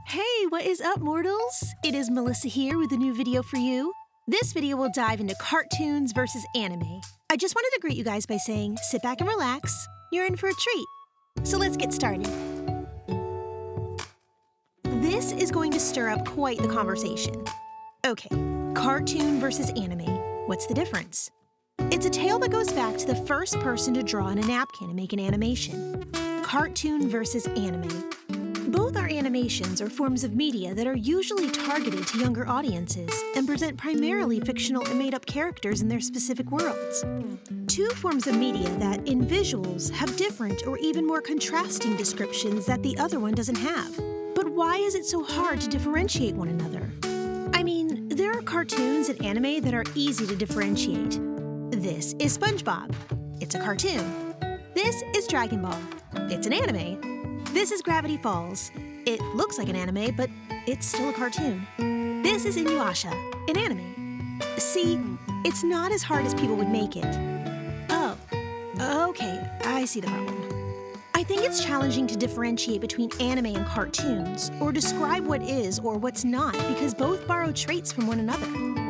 Hey, what is up, mortals? It is Melissa here with a new video for you. This video will dive into cartoons versus anime. I just wanted to greet you guys by saying, sit back and relax. You're in for a treat. So let's get started. This is going to stir up quite the conversation. Okay, cartoon versus anime. What's the difference? It's a tale that goes back to the first person to draw on a napkin and make an animation. Cartoon versus anime. Both are animations or forms of media that are usually targeted to younger audiences and present primarily fictional and made-up characters in their specific worlds. Two forms of media that, in visuals, have different or even more contrasting descriptions that the other one doesn't have. But why is it so hard to differentiate one another? I mean, there are cartoons and anime that are easy to differentiate. This is SpongeBob. It's a cartoon. This is Dragon Ball. It's an anime. This is Gravity Falls. It looks like an anime, but it's still a cartoon. This is Inuyasha, an anime. See, it's not as hard as people would make it. Oh, okay, I see the problem. I think it's challenging to differentiate between anime and cartoons, or describe what is or what's not, because both borrow traits from one another.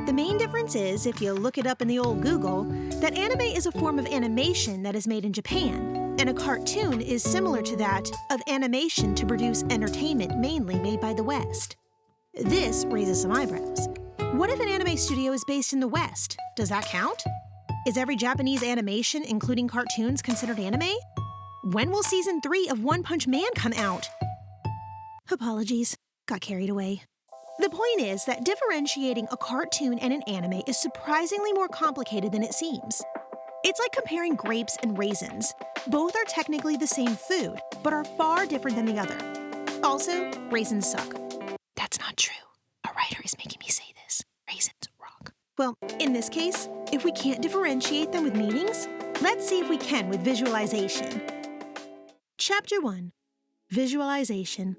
The main difference is, if you look it up in the old Google, that anime is a form of animation that is made in Japan, and a cartoon is similar to that of animation to produce entertainment mainly made by the West. This raises some eyebrows. What if an anime studio is based in the West? Does that count? Is every Japanese animation, including cartoons, considered anime? When will season 3 of One Punch Man come out? Apologies, got carried away. The point is that differentiating a cartoon and an anime is surprisingly more complicated than it seems. It's like comparing grapes and raisins. Both are technically the same food, but are far different than the other. Also, raisins suck. That's not true. A writer is making me say this. Raisins rock. Well, in this case, if we can't differentiate them with meanings, let's see if we can with visualization. Chapter 1. Visualization.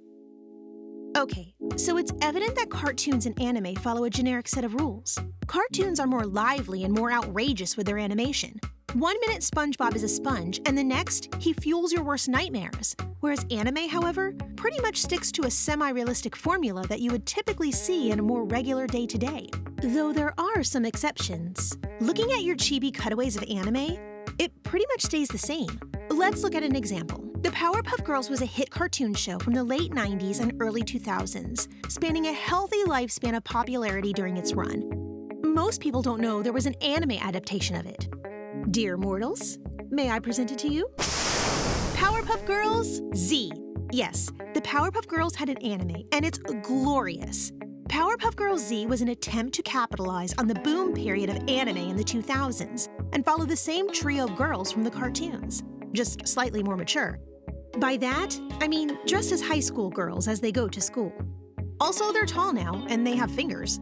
Okay, so it's evident that cartoons and anime follow a generic set of rules. Cartoons are more lively and more outrageous with their animation. 1 minute SpongeBob is a sponge, and the next, he fuels your worst nightmares. Whereas anime, however, pretty much sticks to a semi-realistic formula that you would typically see in a more regular day-to-day. Though there are some exceptions. Looking at your chibi cutaways of anime, it pretty much stays the same. Let's look at an example. The Powerpuff Girls was a hit cartoon show from the late 90s and early 2000s, spanning a healthy lifespan of popularity during its run. Most people don't know there was an anime adaptation of it. Dear mortals, may I present it to you? Powerpuff Girls Z. Yes, the Powerpuff Girls had an anime, and it's glorious. Powerpuff Girls Z was an attempt to capitalize on the boom period of anime in the 2000s and follow the same trio of girls from the cartoons, just slightly more mature. By that, I mean dressed as high school girls as they go to school. Also, they're tall now, and they have fingers.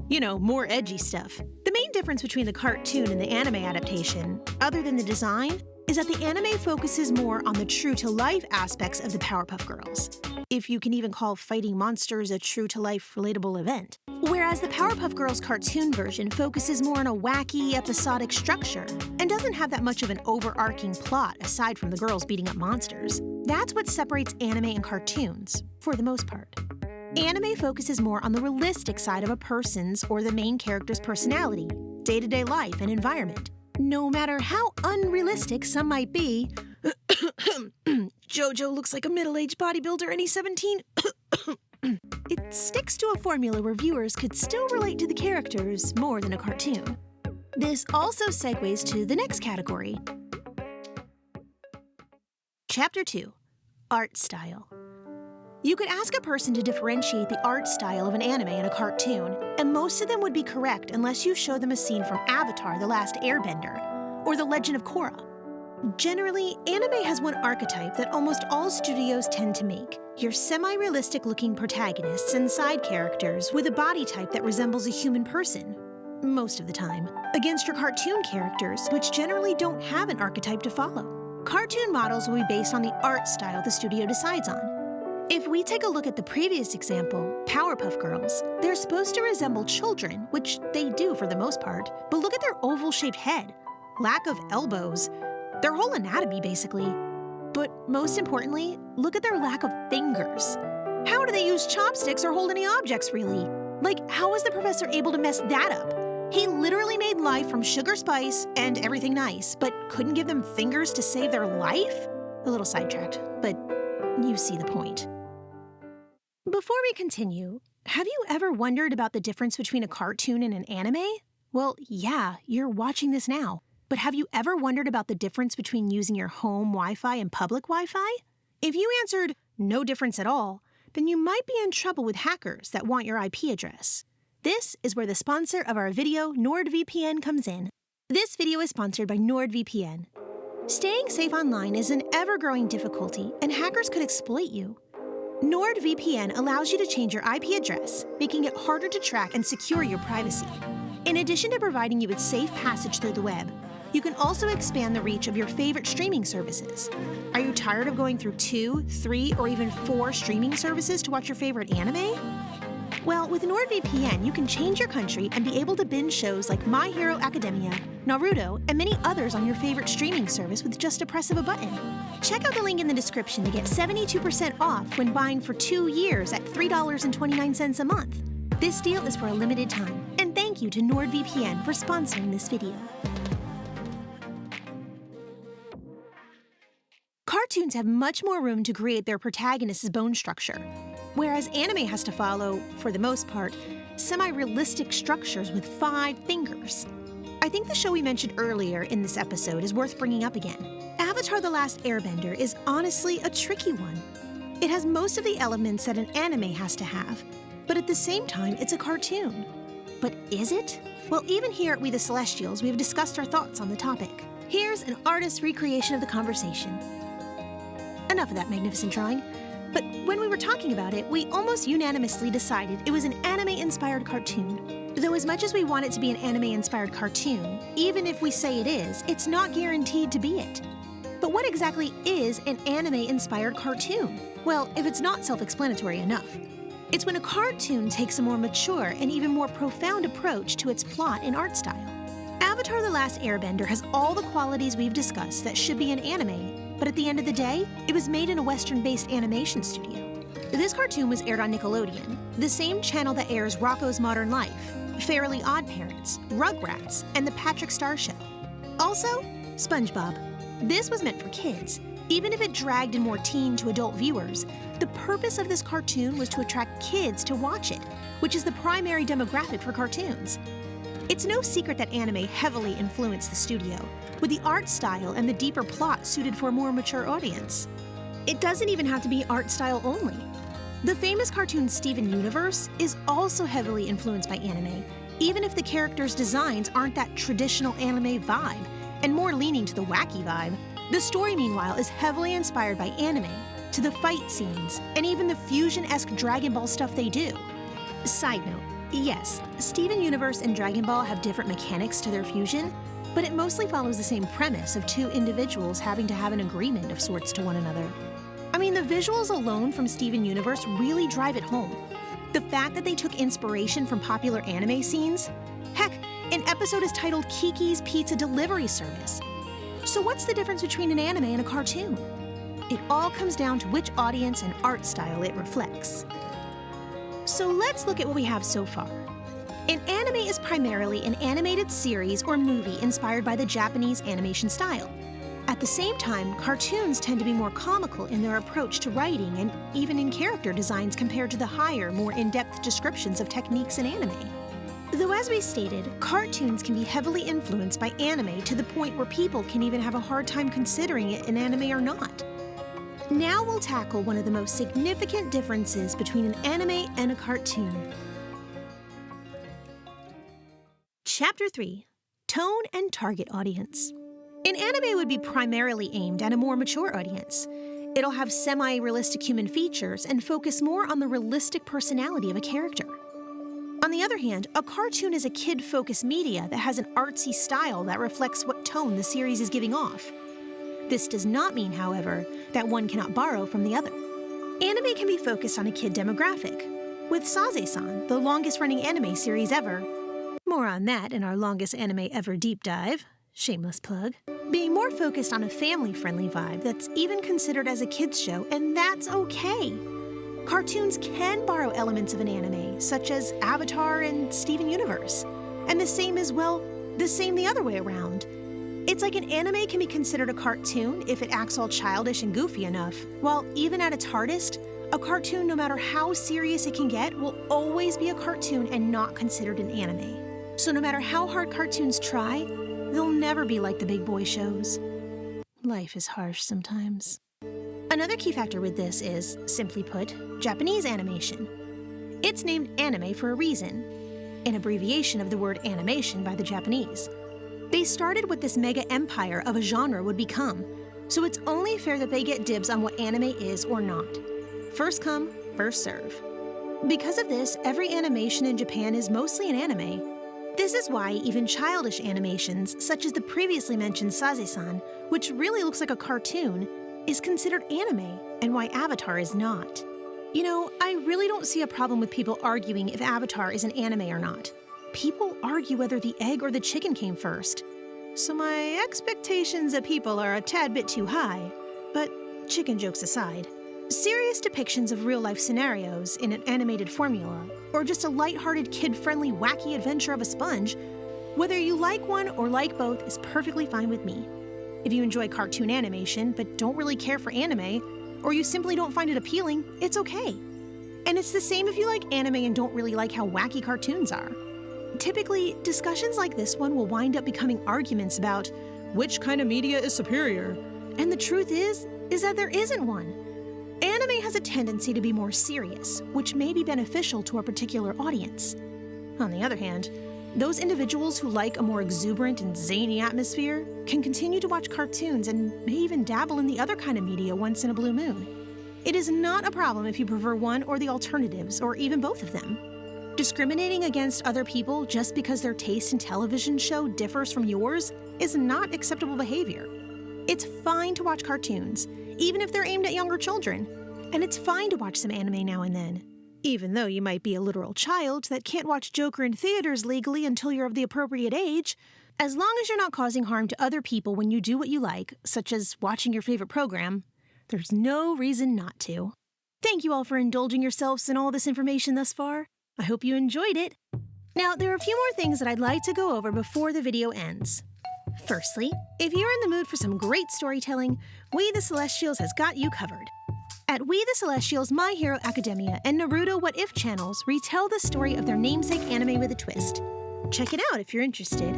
You know, more edgy stuff. The main difference between the cartoon and the anime adaptation, other than the design, is that the anime focuses more on the true-to-life aspects of the Powerpuff Girls, if you can even call fighting monsters a true-to-life relatable event. Whereas the Powerpuff Girls cartoon version focuses more on a wacky, episodic structure, and doesn't have that much of an overarching plot aside from the girls beating up monsters. That's what separates anime and cartoons, for the most part. Anime focuses more on the realistic side of a person's or the main character's personality, day-to-day life, and environment. No matter how unrealistic some might be, JoJo looks like a middle-aged bodybuilder and he's 17. It sticks to a formula where viewers could still relate to the characters more than a cartoon. This also segues to the next category. Chapter 2. Art Style. You could ask a person to differentiate the art style of an anime and a cartoon, and most of them would be correct unless you show them a scene from Avatar: The Last Airbender or The Legend of Korra. Generally, anime has one archetype that almost all studios tend to make: your semi-realistic looking protagonists and side characters with a body type that resembles a human person, most of the time, against your cartoon characters, which generally don't have an archetype to follow. Cartoon models will be based on the art style the studio decides on. If we take a look at the previous example, Powerpuff Girls, they're supposed to resemble children, which they do for the most part, but look at their oval-shaped head, lack of elbows, their whole anatomy basically. But most importantly, look at their lack of fingers. How do they use chopsticks or hold any objects, really? Like, how was the professor able to mess that up? He literally made life from sugar spice and everything nice, but couldn't give them fingers to save their life? A little sidetracked, but you see the point. Before we continue, have you ever wondered about the difference between a cartoon and an anime? Well, yeah, you're watching this now. But have you ever wondered about the difference between using your home Wi-Fi and public Wi-Fi? If you answered no difference at all, then you might be in trouble with hackers that want your IP address. This is where the sponsor of our video, NordVPN, comes in. This video is sponsored by NordVPN. Staying safe online is an ever-growing difficulty, and hackers could exploit you. NordVPN allows you to change your IP address, making it harder to track and secure your privacy. In addition to providing you with safe passage through the web, you can also expand the reach of your favorite streaming services. Are you tired of going through 2, 3, or even 4 streaming services to watch your favorite anime? Well, with NordVPN, you can change your country and be able to binge shows like My Hero Academia, Naruto, and many others on your favorite streaming service with just a press of a button. Check out the link in the description to get 72% off when buying for 2 years at $3.29 a month. This deal is for a limited time, and thank you to NordVPN for sponsoring this video. Cartoons have much more room to create their protagonist's bone structure, whereas anime has to follow, for the most part, semi-realistic structures with 5 fingers. I think the show we mentioned earlier in this episode is worth bringing up again. Avatar: The Last Airbender is honestly a tricky one. It has most of the elements that an anime has to have, but at the same time, it's a cartoon. But is it? Well, even here at We the Celestials, we have discussed our thoughts on the topic. Here's an artist's recreation of the conversation. Enough of that magnificent drawing. But when we were talking about it, we almost unanimously decided it was an anime-inspired cartoon. Though as much as we want it to be an anime-inspired cartoon, even if we say it is, it's not guaranteed to be it. But what exactly is an anime-inspired cartoon? Well, if it's not self-explanatory enough, it's when a cartoon takes a more mature and even more profound approach to its plot and art style. Avatar: The Last Airbender has all the qualities we've discussed that should be an anime, but at the end of the day, it was made in a Western-based animation studio. This cartoon was aired on Nickelodeon, the same channel that airs Rocko's Modern Life, Fairly Odd Parents, Rugrats, and The Patrick Star Show. Also, SpongeBob. This was meant for kids. Even if it dragged in more teen to adult viewers, the purpose of this cartoon was to attract kids to watch it, which is the primary demographic for cartoons. It's no secret that anime heavily influenced the studio, with the art style and the deeper plot suited for a more mature audience. It doesn't even have to be art style only. The famous cartoon Steven Universe is also heavily influenced by anime, even if the characters' designs aren't that traditional anime vibe, and more leaning to the wacky vibe. The story, meanwhile, is heavily inspired by anime, to the fight scenes, and even the fusion-esque Dragon Ball stuff they do. Side note, yes, Steven Universe and Dragon Ball have different mechanics to their fusion, but it mostly follows the same premise of 2 individuals having to have an agreement of sorts to one another. I mean, the visuals alone from Steven Universe really drive it home. The fact that they took inspiration from popular anime scenes? Heck, an episode is titled Kiki's Pizza Delivery Service. So what's the difference between an anime and a cartoon? It all comes down to which audience and art style it reflects. So let's look at what we have so far. An anime is primarily an animated series or movie inspired by the Japanese animation style. At the same time, cartoons tend to be more comical in their approach to writing and even in character designs compared to the higher, more in-depth descriptions of techniques in anime. Though as we stated, cartoons can be heavily influenced by anime to the point where people can even have a hard time considering it an anime or not. Now we'll tackle one of the most significant differences between an anime and a cartoon. Chapter 3: Tone and Target Audience. An anime would be primarily aimed at a more mature audience. It'll have semi-realistic human features and focus more on the realistic personality of a character. On the other hand, a cartoon is a kid-focused media that has an artsy style that reflects what tone the series is giving off. This does not mean, however, that one cannot borrow from the other. Anime can be focused on a kid demographic, with Saze-san, the longest-running anime series ever. More on that in our longest anime ever deep dive, shameless plug, being more focused on a family-friendly vibe that's even considered as a kids show, and that's okay. Cartoons can borrow elements of an anime, such as Avatar and Steven Universe. And the same the other way around. It's like an anime can be considered a cartoon if it acts all childish and goofy enough, while even at its hardest, a cartoon, no matter how serious it can get, will always be a cartoon and not considered an anime. So no matter how hard cartoons try, they'll never be like the big boy shows. Life is harsh sometimes. Another key factor with this is, simply put, Japanese animation. It's named anime for a reason, an abbreviation of the word animation by the Japanese. They started what this mega empire of a genre would become, so it's only fair that they get dibs on what anime is or not. First come, first serve. Because of this, every animation in Japan is mostly an anime. This is why even childish animations, such as the previously mentioned Saze-san, which really looks like a cartoon, is considered anime, and why Avatar is not. You know, I really don't see a problem with people arguing if Avatar is an anime or not. People argue whether the egg or the chicken came first. So my expectations of people are a tad bit too high, but chicken jokes aside. Serious depictions of real-life scenarios in an animated formula, or just a lighthearted, kid-friendly, wacky adventure of a sponge, whether you like one or like both is perfectly fine with me. If you enjoy cartoon animation but don't really care for anime, or you simply don't find it appealing, it's okay. And it's the same if you like anime and don't really like how wacky cartoons are. Typically, discussions like this one will wind up becoming arguments about which kind of media is superior, and the truth is that there isn't one. Anime has a tendency to be more serious, which may be beneficial to a particular audience. On the other hand, those individuals who like a more exuberant and zany atmosphere can continue to watch cartoons and may even dabble in the other kind of media once in a blue moon. It is not a problem if you prefer one or the alternatives, or even both of them. Discriminating against other people just because their taste in television show differs from yours is not acceptable behavior. It's fine to watch cartoons, even if they're aimed at younger children. And it's fine to watch some anime now and then, even though you might be a literal child that can't watch Joker in theaters legally until you're of the appropriate age. As long as you're not causing harm to other people when you do what you like, such as watching your favorite program, there's no reason not to. Thank you all for indulging yourselves in all this information thus far. I hope you enjoyed it. Now, there are a few more things that I'd like to go over before the video ends. Firstly, if you're in the mood for some great storytelling, We the Celestials has got you covered. At We the Celestials, My Hero Academia, and Naruto What If channels retell the story of their namesake anime with a twist. Check it out if you're interested.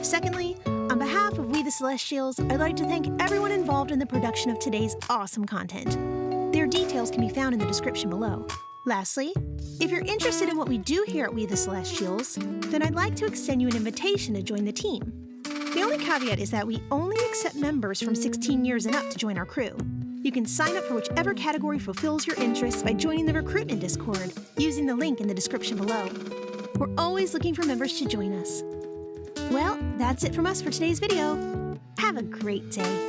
Secondly, on behalf of We the Celestials, I'd like to thank everyone involved in the production of today's awesome content. Their details can be found in the description below. Lastly, if you're interested in what we do here at We the Celestials, then I'd like to extend you an invitation to join the team. The only caveat is that we only accept members from 16 years and up to join our crew. You can sign up for whichever category fulfills your interests by joining the recruitment Discord using the link in the description below. We're always looking for members to join us. Well, that's it from us for today's video. Have a great day.